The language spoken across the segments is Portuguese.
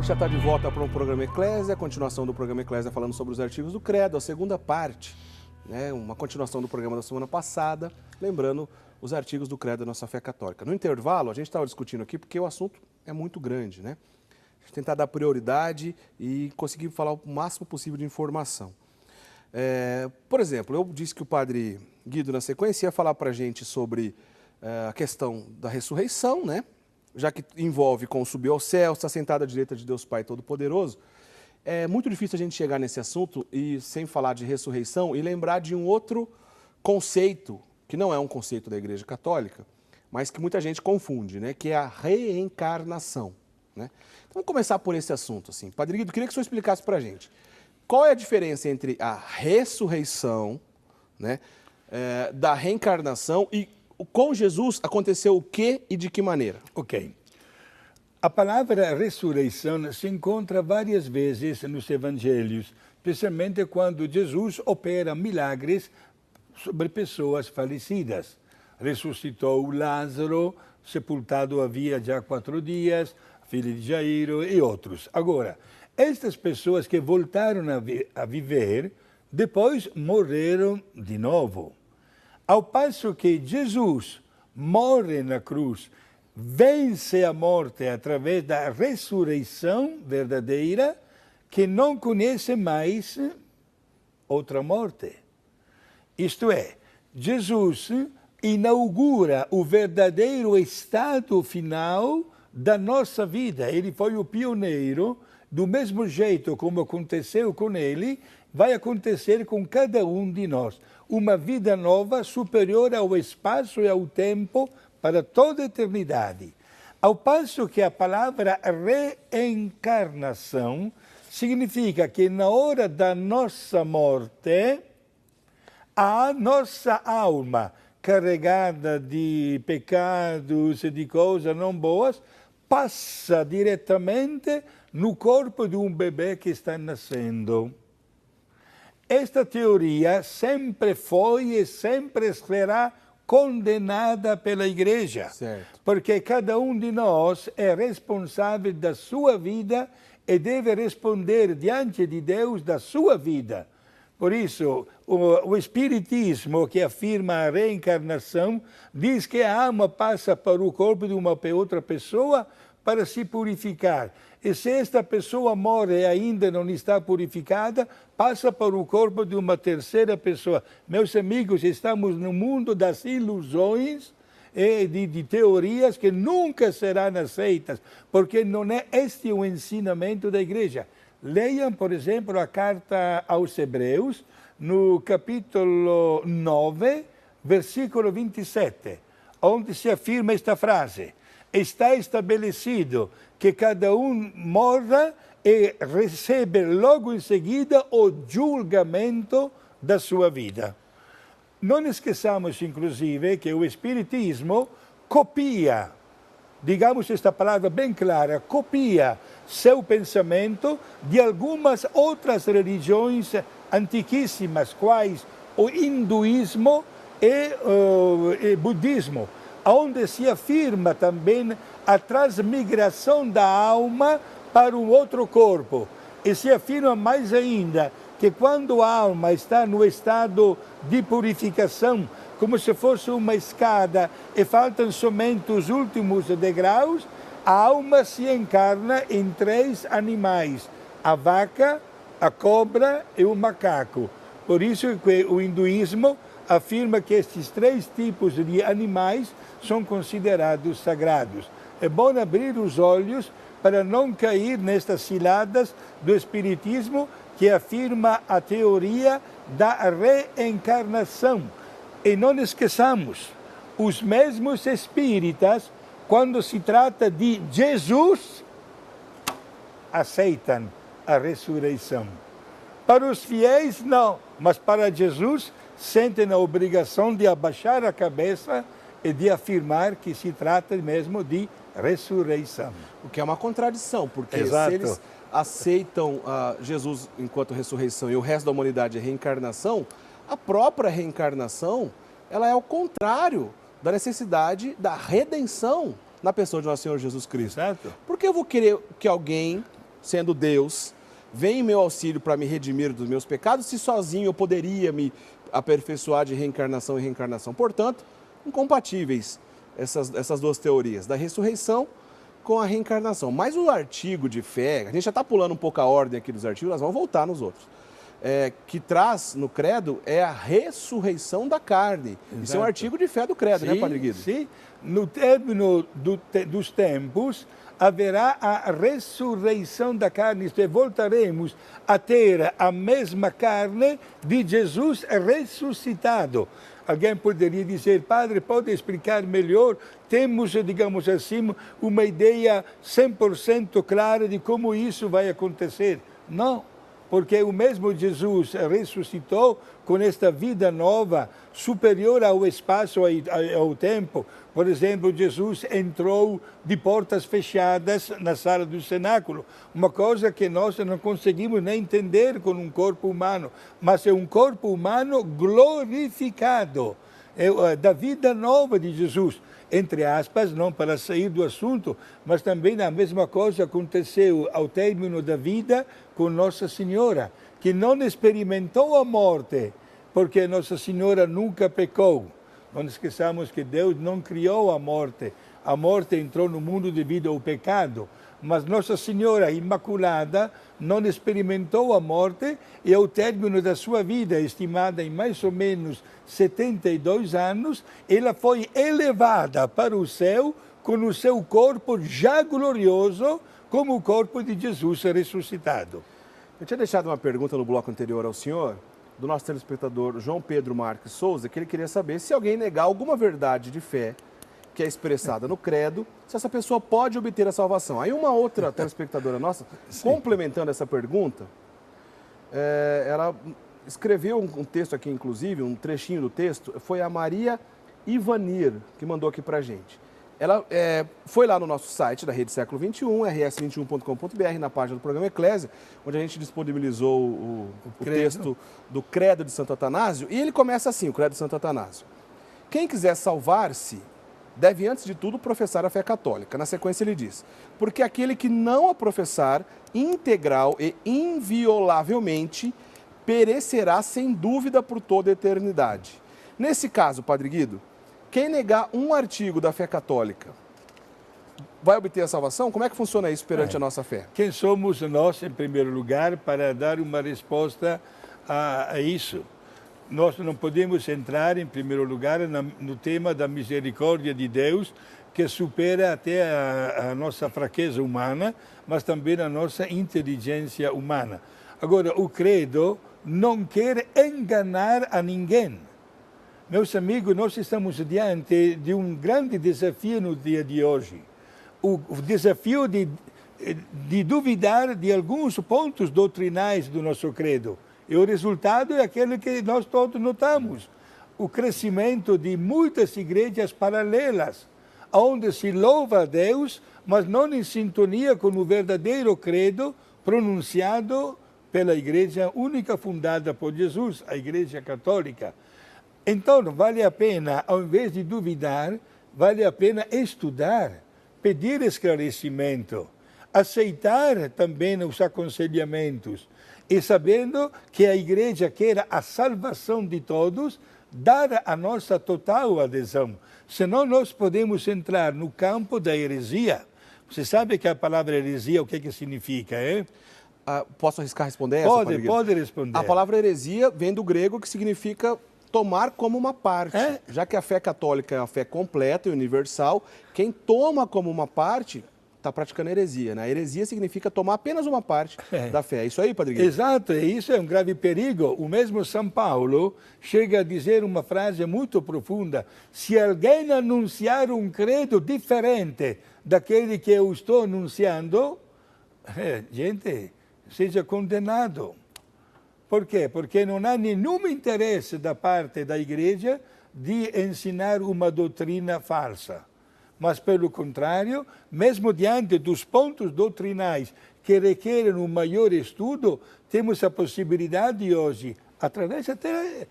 já está de volta para um programa Eclésia, a continuação do programa Eclésia falando sobre os artigos do Credo, a segunda parte, né, uma continuação do programa da semana passada, lembrando os artigos do Credo da nossa fé católica. No intervalo, a gente estava discutindo aqui porque o assunto é muito grande, né? A gente tentar dar prioridade e conseguir falar o máximo possível de informação. Por exemplo, eu disse que o padre Guido, na sequência, ia falar para a gente sobre a questão da ressurreição, né? Já que envolve com subir ao céu, está sentado à direita de Deus Pai Todo-Poderoso. É muito difícil a gente chegar nesse assunto e sem falar de ressurreição e lembrar de um outro conceito, que não é um conceito da Igreja Católica, mas que muita gente confunde, né? Que é a reencarnação, né? Então vamos começar por esse assunto, assim. Padre Guido, queria que o senhor explicasse para a gente qual é a diferença entre a ressurreição, né, da reencarnação e com Jesus aconteceu o que e de que maneira? Ok. A palavra ressurreição se encontra várias vezes nos evangelhos, especialmente quando Jesus opera milagres sobre pessoas falecidas. Ressuscitou Lázaro, sepultado havia já 4 dias, filho de Jairo e outros. Agora, estas pessoas que voltaram a viver, depois morreram de novo. Ao passo que Jesus morre na cruz, vence a morte através da ressurreição verdadeira, que não conhece mais outra morte. Isto é, Jesus inaugura o verdadeiro estado final da nossa vida. Ele foi o pioneiro, do mesmo jeito como aconteceu com ele, vai acontecer com cada um de nós. Uma vida nova superior ao espaço e ao tempo para toda a eternidade. Ao passo que a palavra reencarnação significa que na hora da nossa morte, a nossa alma, carregada de pecados e de coisas não boas, passa diretamente no corpo de um bebê que está nascendo. Esta teoria sempre foi e sempre será condenada pela Igreja, certo, porque cada um de nós é responsável da sua vida e deve responder diante de Deus da sua vida. Por isso, o Espiritismo, que afirma a reencarnação, diz que a alma passa para o corpo de uma outra pessoa para se purificar. E se esta pessoa morre e ainda não está purificada, passa para o corpo de uma terceira pessoa. Meus amigos, estamos no mundo das ilusões e de teorias que nunca serão aceitas, porque não é este o ensinamento da Igreja. Leiam, por exemplo, a carta aos Hebreus, no capítulo 9, versículo 27, onde se afirma esta frase: está estabelecido que cada um morra e recebe logo em seguida o julgamento da sua vida. Não esqueçamos, inclusive, que o Espiritismo copia, digamos esta palavra bem clara, copia seu pensamento de algumas outras religiões antiquíssimas, quais o hinduísmo e budismo, onde se afirma também a transmigração da alma para um outro corpo. E se afirma mais ainda que quando a alma está no estado de purificação, como se fosse uma escada e faltam somente os últimos degraus, a alma se encarna em 3 animais: a vaca, a cobra e o macaco. Por isso que o hinduísmo afirma que estes 3 tipos de animais são considerados sagrados. É bom abrir os olhos para não cair nestas ciladas do Espiritismo, que afirma a teoria da reencarnação. E não esqueçamos, os mesmos espíritas, quando se trata de Jesus, aceitam a ressurreição. Para os fiéis, não, mas para Jesus, sentem a obrigação de abaixar a cabeça e de afirmar que se trata mesmo de ressurreição. O que é uma contradição, porque Exato. se eles aceitam Jesus enquanto ressurreição e o resto da humanidade é reencarnação, a própria reencarnação, ela é ao contrário da necessidade da redenção na pessoa de nosso Senhor Jesus Cristo. Exato. Por que eu vou querer que alguém sendo Deus, vem em meu auxílio para me redimir dos meus pecados, se sozinho eu poderia me aperfeiçoar de reencarnação em reencarnação. Portanto, incompatíveis essas duas teorias, da ressurreição com a reencarnação. Mas o artigo de fé, a gente já está pulando um pouco a ordem aqui dos artigos, nós vamos voltar nos outros, que traz no credo é a ressurreição da carne. Exato. Isso é um artigo de fé do credo, sim, né, Padre Guido? Sim, no término dos tempos, haverá a ressurreição da carne, isto é, voltaremos a ter a mesma carne de Jesus ressuscitado. Alguém poderia dizer, padre, pode explicar melhor? Temos, digamos assim, uma ideia 100% clara de como isso vai acontecer. Não, porque o mesmo Jesus ressuscitou com esta vida nova, superior ao espaço, ao tempo. Por exemplo, Jesus entrou de portas fechadas na sala do cenáculo, uma coisa que nós não conseguimos nem entender com um corpo humano, mas é um corpo humano glorificado, da vida nova de Jesus. Entre aspas, não para sair do assunto, mas também a mesma coisa aconteceu ao término da vida com Nossa Senhora, que não experimentou a morte, porque Nossa Senhora nunca pecou. Não esqueçamos que Deus não criou a morte entrou no mundo devido ao pecado, mas Nossa Senhora Imaculada não experimentou a morte e ao término da sua vida, estimada em mais ou menos 72 anos, ela foi elevada para o céu com o seu corpo já glorioso, como o corpo de Jesus ressuscitado. Eu tinha deixado uma pergunta no bloco anterior ao senhor, do nosso telespectador João Pedro Marques Souza, que ele queria saber se alguém negar alguma verdade de fé que é expressada no credo, se essa pessoa pode obter a salvação. Aí uma outra telespectadora nossa, complementando essa pergunta, ela escreveu um texto aqui, inclusive, um trechinho do texto, foi a Maria Ivanir, que mandou aqui pra gente. Ela foi lá no nosso site da Rede Século XXI, rs21.com.br, na página do programa Eclésia, onde a gente disponibilizou o texto do Credo de Santo Atanásio, e ele começa assim, o Credo de Santo Atanásio. Quem quiser salvar-se, deve antes de tudo professar a fé católica. Na sequência ele diz, porque aquele que não a professar integral e inviolavelmente perecerá sem dúvida por toda a eternidade. Nesse caso, Padre Guido, quem negar um artigo da fé católica vai obter a salvação? Como é que funciona isso perante a nossa fé? Quem somos nós, em primeiro lugar, para dar uma resposta a isso? Nós não podemos entrar, em primeiro lugar, no tema da misericórdia de Deus, que supera até a nossa fraqueza humana, mas também a nossa inteligência humana. Agora, o credo não quer enganar a ninguém. Meus amigos, nós estamos diante de um grande desafio no dia de hoje. O desafio de duvidar de alguns pontos doutrinais do nosso credo. E o resultado é aquele que nós todos notamos. O crescimento de muitas igrejas paralelas, onde se louva a Deus, mas não em sintonia com o verdadeiro credo pronunciado pela igreja única fundada por Jesus, a Igreja Católica. Então, vale a pena, ao invés de duvidar, vale a pena estudar, pedir esclarecimento, aceitar também os aconselhamentos e sabendo que a igreja quer a salvação de todos, dar a nossa total adesão. Senão nós podemos entrar no campo da heresia. Você sabe que a palavra heresia, o que significa, posso arriscar responder essa? Pode responder. A palavra heresia vem do grego, que significa tomar como uma parte. Já que a fé católica é uma fé completa e universal, quem toma como uma parte está praticando heresia, né? A heresia significa tomar apenas uma parte da fé. É isso aí, Padre Guilherme? Exato, e isso é um grave perigo. O mesmo São Paulo chega a dizer uma frase muito profunda: se alguém anunciar um credo diferente daquele que eu estou anunciando, gente, seja condenado. Por quê? Porque não há nenhum interesse da parte da igreja de ensinar uma doutrina falsa. Mas, pelo contrário, mesmo diante dos pontos doutrinais que requerem um maior estudo, temos a possibilidade hoje, através até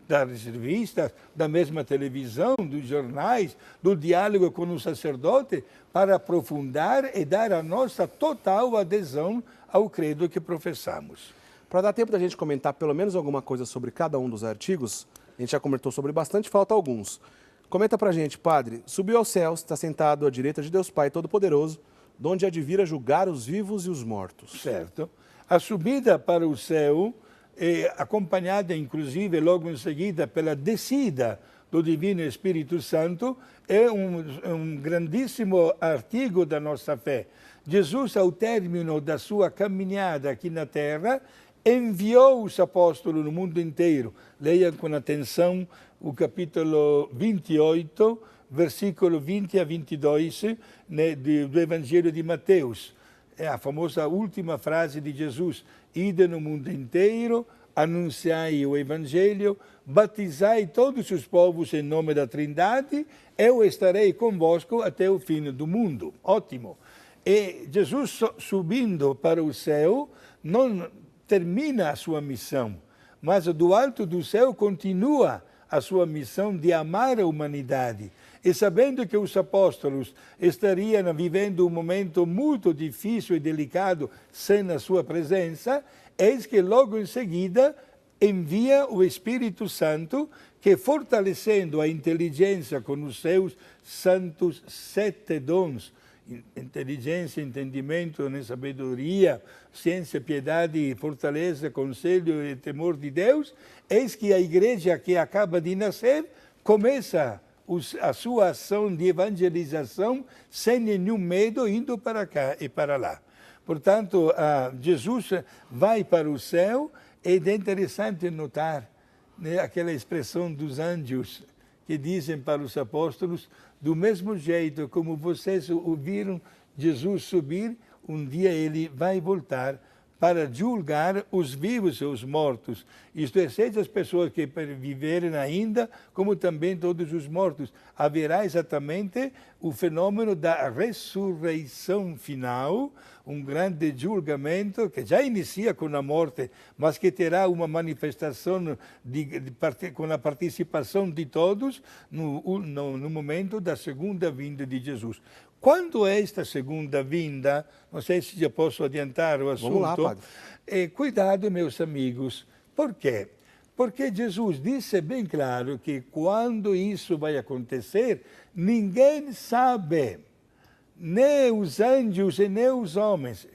das revistas, da mesma televisão, dos jornais, do diálogo com o sacerdote, para aprofundar e dar a nossa total adesão ao credo que professamos. Para dar tempo da gente comentar pelo menos alguma coisa sobre cada um dos artigos, a gente já comentou sobre bastante, falta alguns. Comenta para a gente, padre, subiu aos céus, está sentado à direita de Deus Pai Todo-Poderoso, de onde há de vir a julgar os vivos e os mortos. Certo. A subida para o céu é acompanhada, inclusive, logo em seguida, pela descida do Divino Espírito Santo, é um grandíssimo artigo da nossa fé. Jesus, ao término da sua caminhada aqui na Terra, enviou os apóstolos no mundo inteiro. Leiam com atenção o capítulo 28, versículo 20 a 22, né, do Evangelho de Mateus. É a famosa última frase de Jesus: ide no mundo inteiro, anunciai o Evangelho, batizai todos os povos em nome da Trindade, eu estarei convosco até o fim do mundo. Ótimo. E Jesus, subindo para o céu, não termina a sua missão, mas do alto do céu continua a sua missão de amar a humanidade. E sabendo que os apóstolos estariam vivendo um momento muito difícil e delicado sem a sua presença, eis que logo em seguida envia o Espírito Santo, que, fortalecendo a inteligência com os seus santos 7 dons, inteligência, entendimento, sabedoria, ciência, piedade, fortaleza, conselho e temor de Deus, eis que a igreja que acaba de nascer começa a sua ação de evangelização sem nenhum medo, indo para cá e para lá. Portanto, Jesus vai para o céu, e é interessante notar, né, aquela expressão dos anjos que dizem para os apóstolos: do mesmo jeito como vocês ouviram Jesus subir, um dia ele vai voltar para julgar os vivos e os mortos. Isto é, seja as pessoas que viverem ainda, como também todos os mortos. Haverá exatamente o fenômeno da ressurreição final, um grande julgamento que já inicia com a morte, mas que terá uma manifestação com a participação de todos no momento da segunda vinda de Jesus. Quando é esta segunda vinda, não sei se já posso adiantar o assunto. Vamos lá, padre. Cuidado, meus amigos. Por quê? Porque Jesus disse bem claro que quando isso vai acontecer, ninguém sabe, nem os anjos e nem os homens.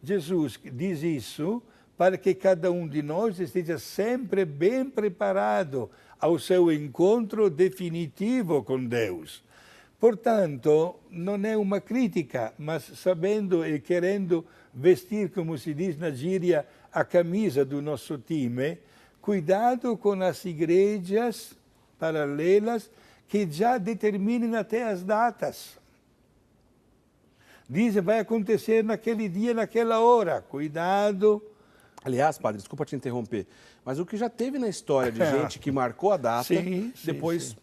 Jesus diz isso para que cada um de nós esteja sempre bem preparado ao seu encontro definitivo com Deus. Portanto, não é uma crítica, mas sabendo e querendo vestir, como se diz na gíria, a camisa do nosso time, cuidado com as igrejas paralelas que já determinem até as datas. Dizem, vai acontecer naquele dia, naquela hora. Cuidado. Aliás, padre, desculpa te interromper, mas o que já teve na história de gente que marcou a data, depois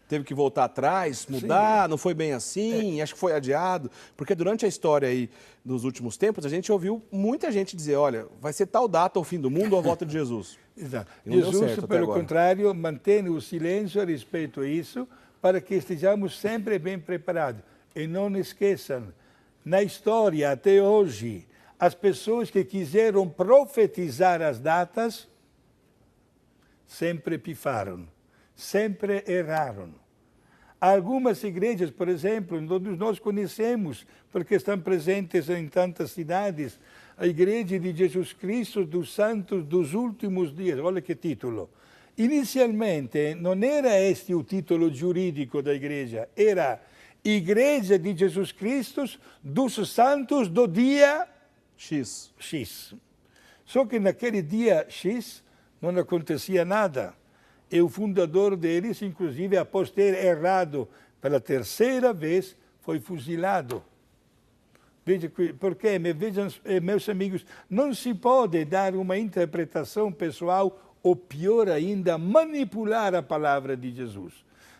teve que voltar atrás, mudar, não foi bem assim, acho que foi adiado. Porque durante a história aí dos últimos tempos, a gente ouviu muita gente dizer, olha, vai ser tal data o fim do mundo ou a volta de Jesus. Exato. Jesus, pelo contrário, mantém o silêncio a respeito a isso, para que estejamos sempre bem preparados. E não esqueçam, na história até hoje, as pessoas que quiseram profetizar as datas sempre pifaram. Sempre erraram. Algumas igrejas, por exemplo, todos nós conhecemos, porque estão presentes em tantas cidades, a Igreja de Jesus Cristo dos Santos dos Últimos Dias. Olha que título. Inicialmente, não era este o título jurídico da igreja, era Igreja de Jesus Cristo dos Santos do dia X. Só que naquele dia X não acontecia nada. E o fundador deles, inclusive, após ter errado pela terceira vez, foi fuzilado. Veja, porque, vejam, meus amigos, não se pode dar uma interpretação pessoal ou, pior ainda, manipular a palavra de Jesus.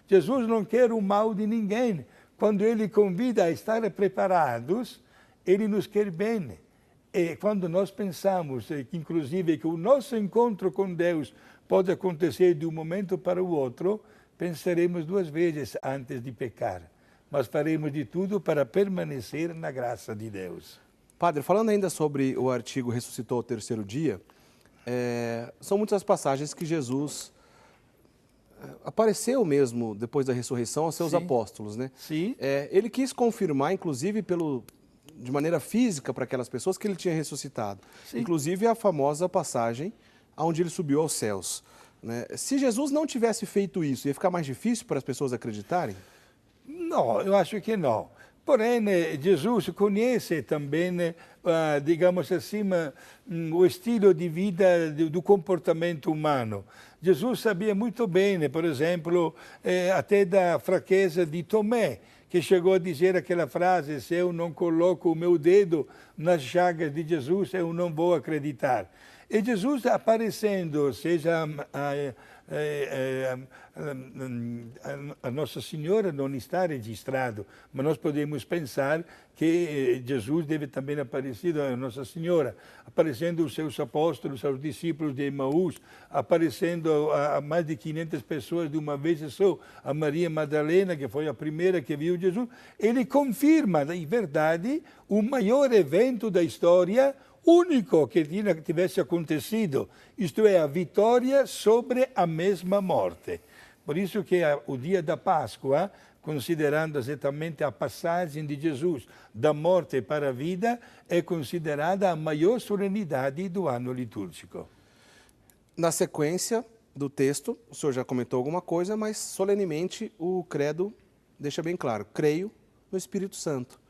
Jesus não quer o mal de ninguém. Quando ele convida a estar preparados, ele nos quer bem. E quando nós pensamos, inclusive, que o nosso encontro com Deus pode acontecer de um momento para o outro, pensaremos duas vezes antes de pecar. Mas faremos de tudo para permanecer na graça de Deus. Padre, falando ainda sobre o artigo ressuscitou ao terceiro dia, são muitas passagens que Jesus apareceu mesmo depois da ressurreição aos seus apóstolos, né? Sim. Ele quis confirmar, inclusive, de maneira física para aquelas pessoas que ele tinha ressuscitado. Sim. Inclusive a famosa passagem onde ele subiu aos céus, né? Se Jesus não tivesse feito isso, ia ficar mais difícil para as pessoas acreditarem? Não, eu acho que não. Porém, Jesus conhece também, digamos assim, o estilo de vida do comportamento humano. Jesus sabia muito bem, por exemplo, até da fraqueza de Tomé, que chegou a dizer aquela frase: se eu não coloco o meu dedo nas chagas de Jesus, eu não vou acreditar. E Jesus aparecendo, seja a Nossa Senhora não está registrado, mas nós podemos pensar que Jesus deve também aparecer a Nossa Senhora, aparecendo os seus apóstolos, aos discípulos de Emaús, aparecendo a mais de 500 pessoas de uma vez só, a Maria Madalena, que foi a primeira que viu Jesus. Ele confirma, em verdade, o maior evento da história, único que tivesse acontecido, isto é, a vitória sobre a mesma morte. Por isso que o dia da Páscoa, considerando exatamente a passagem de Jesus da morte para a vida, é considerada a maior solenidade do ano litúrgico. Na sequência do texto, o senhor já comentou alguma coisa, mas solenemente o credo deixa bem claro: creio no Espírito Santo.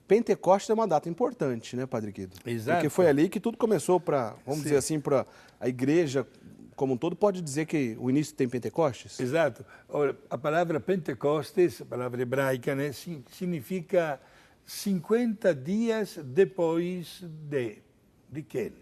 Pentecostes é uma data importante, né, Padre Guido? Exato. Porque foi ali que tudo começou para, vamos dizer assim, para a igreja como um todo. Pode dizer que o início tem Pentecostes? Exato. Ora, a palavra Pentecostes, a palavra hebraica, né, significa 50 dias depois de quê?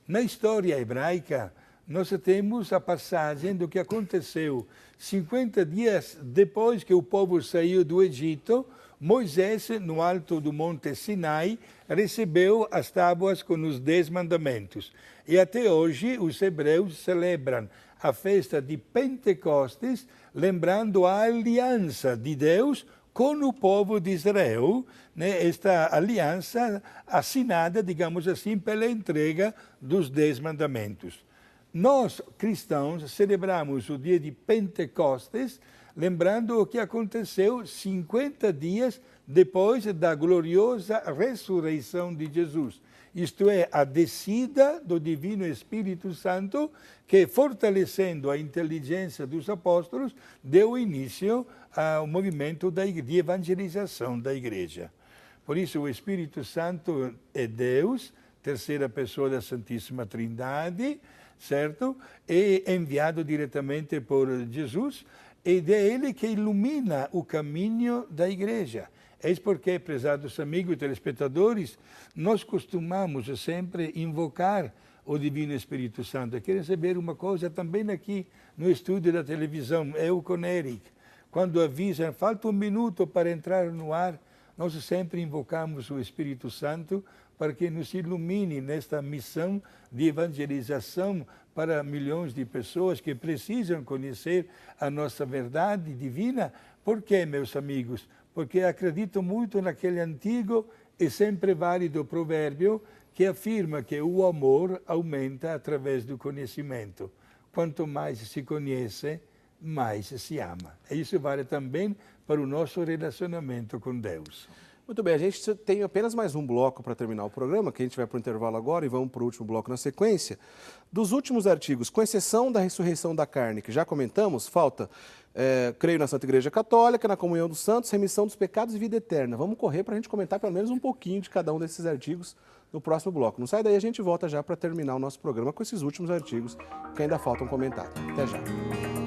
Na história hebraica, nós temos a passagem do que aconteceu 50 dias depois que o povo saiu do Egito. Moisés, no alto do Monte Sinai, recebeu as tábuas com os 10 mandamentos. E até hoje os hebreus celebram a festa de Pentecostes, lembrando a aliança de Deus com o povo de Israel, né? Esta aliança assinada, digamos assim, pela entrega dos 10 mandamentos. Nós, cristãos, celebramos o dia de Pentecostes, lembrando o que aconteceu 50 dias depois da gloriosa ressurreição de Jesus. Isto é, a descida do Divino Espírito Santo, que, fortalecendo a inteligência dos apóstolos, deu início ao movimento de evangelização da Igreja. Por isso, o Espírito Santo é Deus, terceira pessoa da Santíssima Trindade, certo? É enviado diretamente por Jesus, e é Ele que ilumina o caminho da Igreja. Eis porque, prezados amigos e telespectadores, nós costumamos sempre invocar o Divino Espírito Santo. Eu quero saber uma coisa também aqui no estúdio da televisão, eu com Eric. Quando avisam, falta um minuto para entrar no ar, nós sempre invocamos o Espírito Santo para que nos ilumine nesta missão de evangelização para milhões de pessoas que precisam conhecer a nossa verdade divina. Por quê, meus amigos? Porque acredito muito naquele antigo e sempre válido provérbio que afirma que o amor aumenta através do conhecimento. Quanto mais se conhece, mais se ama. E isso vale também para o nosso relacionamento com Deus. Muito bem, a gente tem apenas mais um bloco para terminar o programa, que a gente vai para o intervalo agora e vamos para o último bloco na sequência. Dos últimos artigos, com exceção da ressurreição da carne, que já comentamos, falta creio na Santa Igreja Católica, na comunhão dos santos, remissão dos pecados e vida eterna. Vamos correr para a gente comentar pelo menos um pouquinho de cada um desses artigos no próximo bloco. Não sai daí, a gente volta já para terminar o nosso programa com esses últimos artigos que ainda faltam comentar. Até já.